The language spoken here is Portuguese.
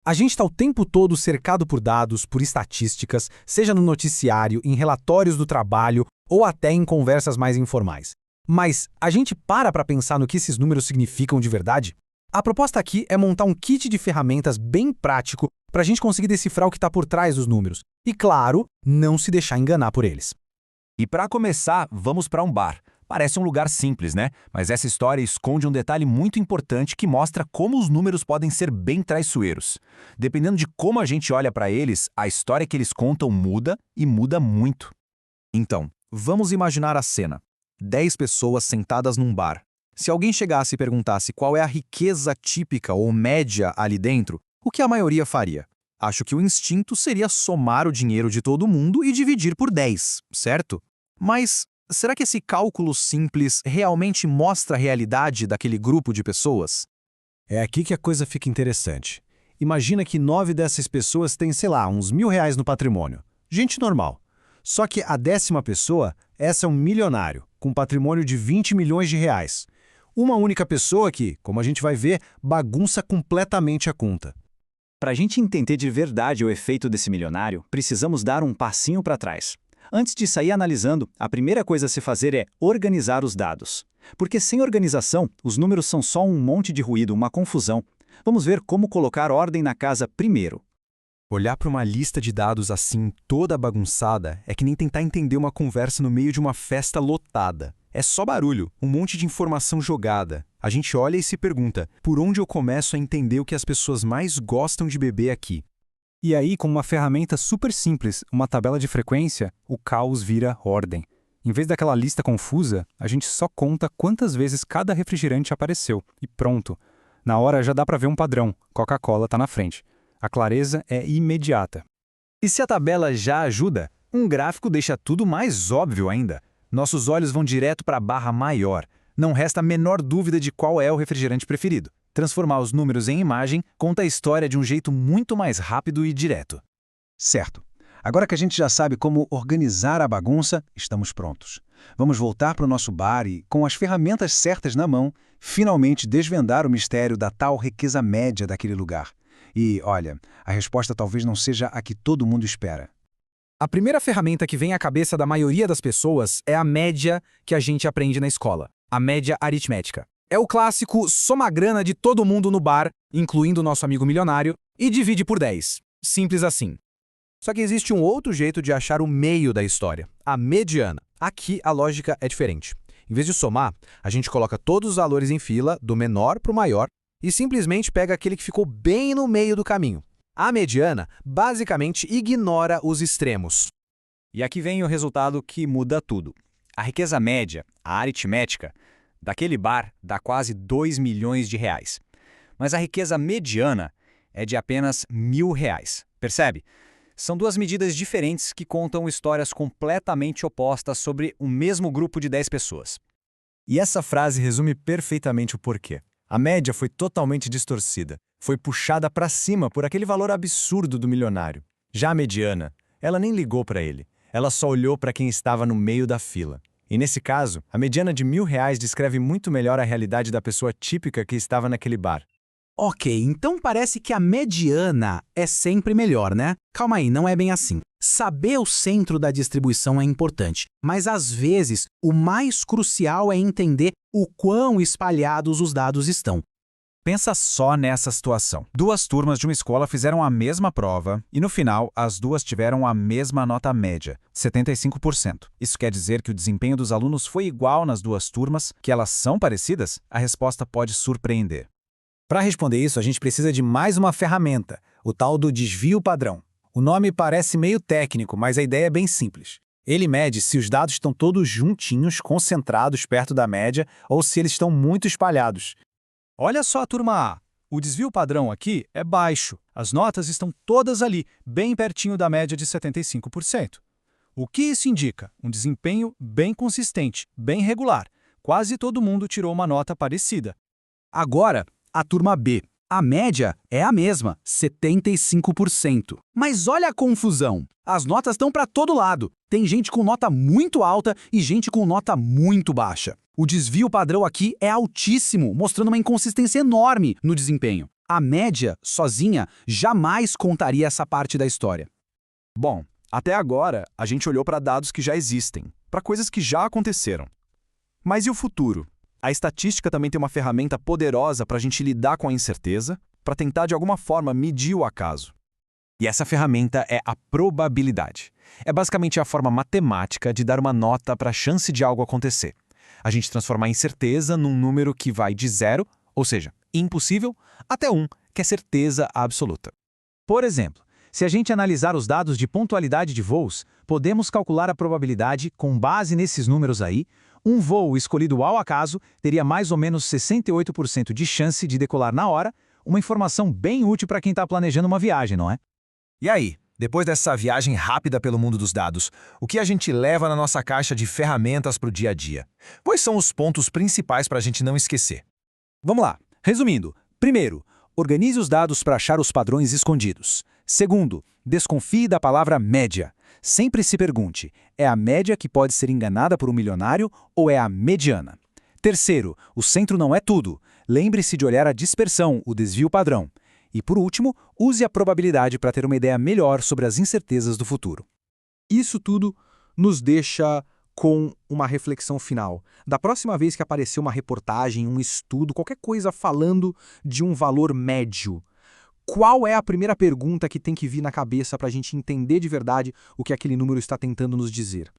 A gente está o tempo todo cercado por dados, por estatísticas, seja no noticiário, em relatórios do trabalho ou até em conversas mais informais. Mas a gente para pensar no que esses números significam de verdade? A proposta aqui é montar um kit de ferramentas bem prático para a gente conseguir decifrar o que está por trás dos números. E, claro, não se deixar enganar por eles. E para começar, vamos para um bar. Parece um lugar simples, né? Mas essa história esconde um detalhe muito importante que mostra como os números podem ser bem traiçoeiros. Dependendo de como a gente olha para eles, a história que eles contam muda e muda muito. Então, vamos imaginar a cena. 10 pessoas sentadas num bar. Se alguém chegasse e perguntasse qual é a riqueza típica ou média ali dentro, o que a maioria faria? Acho que o instinto seria somar o dinheiro de todo mundo e dividir por 10, certo? Mas será que esse cálculo simples realmente mostra a realidade daquele grupo de pessoas? É aqui que a coisa fica interessante. Imagina que 9 dessas pessoas têm, sei lá, uns R$ 1.000 no patrimônio. Gente normal. Só que a 10ª pessoa, essa é um milionário, com patrimônio de 20 milhões de reais. Uma única pessoa que, como a gente vai ver, bagunça completamente a conta. Para a gente entender de verdade o efeito desse milionário, precisamos dar um passinho para trás. Antes de sair analisando, a primeira coisa a se fazer é organizar os dados. Porque sem organização, os números são só um monte de ruído, uma confusão. Vamos ver como colocar ordem na casa primeiro. Olhar para uma lista de dados assim, toda bagunçada, é que nem tentar entender uma conversa no meio de uma festa lotada. É só barulho, um monte de informação jogada. A gente olha e se pergunta, por onde eu começo a entender o que as pessoas mais gostam de beber aqui? E aí, com uma ferramenta super simples, uma tabela de frequência, o caos vira ordem. Em vez daquela lista confusa, a gente só conta quantas vezes cada refrigerante apareceu. E pronto. Na hora já dá para ver um padrão. Coca-Cola está na frente. A clareza é imediata. E se a tabela já ajuda, um gráfico deixa tudo mais óbvio ainda. Nossos olhos vão direto para a barra maior. Não resta a menor dúvida de qual é o refrigerante preferido. Transformar os números em imagem conta a história de um jeito muito mais rápido e direto. Certo. Agora que a gente já sabe como organizar a bagunça, estamos prontos. Vamos voltar para o nosso bar e, com as ferramentas certas na mão, finalmente desvendar o mistério da tal riqueza média daquele lugar. E, olha, a resposta talvez não seja a que todo mundo espera. A primeira ferramenta que vem à cabeça da maioria das pessoas é a média que a gente aprende na escola, a média aritmética. É o clássico soma a grana de todo mundo no bar, incluindo o nosso amigo milionário, e divide por 10. Simples assim. Só que existe um outro jeito de achar o meio da história, a mediana. Aqui a lógica é diferente. Em vez de somar, a gente coloca todos os valores em fila, do menor para o maior, e simplesmente pega aquele que ficou bem no meio do caminho. A mediana basicamente ignora os extremos. E aqui vem o resultado que muda tudo. A riqueza média, a aritmética, daquele bar dá quase 2 milhões de reais. Mas a riqueza mediana é de apenas R$ 1.000. Percebe? São duas medidas diferentes que contam histórias completamente opostas sobre o mesmo grupo de 10 pessoas. E essa frase resume perfeitamente o porquê. A média foi totalmente distorcida. Foi puxada para cima por aquele valor absurdo do milionário. Já a mediana, ela nem ligou para ele. Ela só olhou para quem estava no meio da fila. E nesse caso, a mediana de R$ 1.000 descreve muito melhor a realidade da pessoa típica que estava naquele bar. Ok, então parece que a mediana é sempre melhor, né? Calma aí, não é bem assim. Saber o centro da distribuição é importante, mas às vezes o mais crucial é entender o quão espalhados os dados estão. Pensa só nessa situação. 2 turmas de uma escola fizeram a mesma prova e, no final, as duas tiveram a mesma nota média, 75%. Isso quer dizer que o desempenho dos alunos foi igual nas 2 turmas, que elas são parecidas? A resposta pode surpreender. Para responder isso, a gente precisa de mais uma ferramenta, o tal do desvio padrão. O nome parece meio técnico, mas a ideia é bem simples. Ele mede se os dados estão todos juntinhos, concentrados perto da média, ou se eles estão muito espalhados. Olha só a turma A. O desvio padrão aqui é baixo. As notas estão todas ali, bem pertinho da média de 75%. O que isso indica? Um desempenho bem consistente, bem regular. Quase todo mundo tirou uma nota parecida. Agora, a turma B. A média é a mesma, 75%. Mas olha a confusão. As notas estão para todo lado. Tem gente com nota muito alta e gente com nota muito baixa. O desvio padrão aqui é altíssimo, mostrando uma inconsistência enorme no desempenho. A média, sozinha, jamais contaria essa parte da história. Bom, até agora a gente olhou para dados que já existem, para coisas que já aconteceram. Mas e o futuro? A estatística também tem uma ferramenta poderosa para a gente lidar com a incerteza, para tentar de alguma forma medir o acaso. E essa ferramenta é a probabilidade. É basicamente a forma matemática de dar uma nota para a chance de algo acontecer. A gente transformar a incerteza num número que vai de 0, ou seja, impossível, até 1, que é certeza absoluta. Por exemplo, se a gente analisar os dados de pontualidade de voos, podemos calcular a probabilidade, com base nesses números aí, um voo escolhido ao acaso teria mais ou menos 68% de chance de decolar na hora, uma informação bem útil para quem está planejando uma viagem, não é? E aí, depois dessa viagem rápida pelo mundo dos dados, o que a gente leva na nossa caixa de ferramentas para o dia a dia? Quais são os pontos principais para a gente não esquecer? Vamos lá. Resumindo, primeiro, organize os dados para achar os padrões escondidos. Segundo, desconfie da palavra média. Sempre se pergunte, é a média que pode ser enganada por um milionário ou é a mediana? Terceiro, o centro não é tudo. Lembre-se de olhar a dispersão, o desvio padrão. E por último, use a probabilidade para ter uma ideia melhor sobre as incertezas do futuro. Isso tudo nos deixa com uma reflexão final. Da próxima vez que aparecer uma reportagem, um estudo, qualquer coisa falando de um valor médio, qual é a primeira pergunta que tem que vir na cabeça para a gente entender de verdade o que aquele número está tentando nos dizer?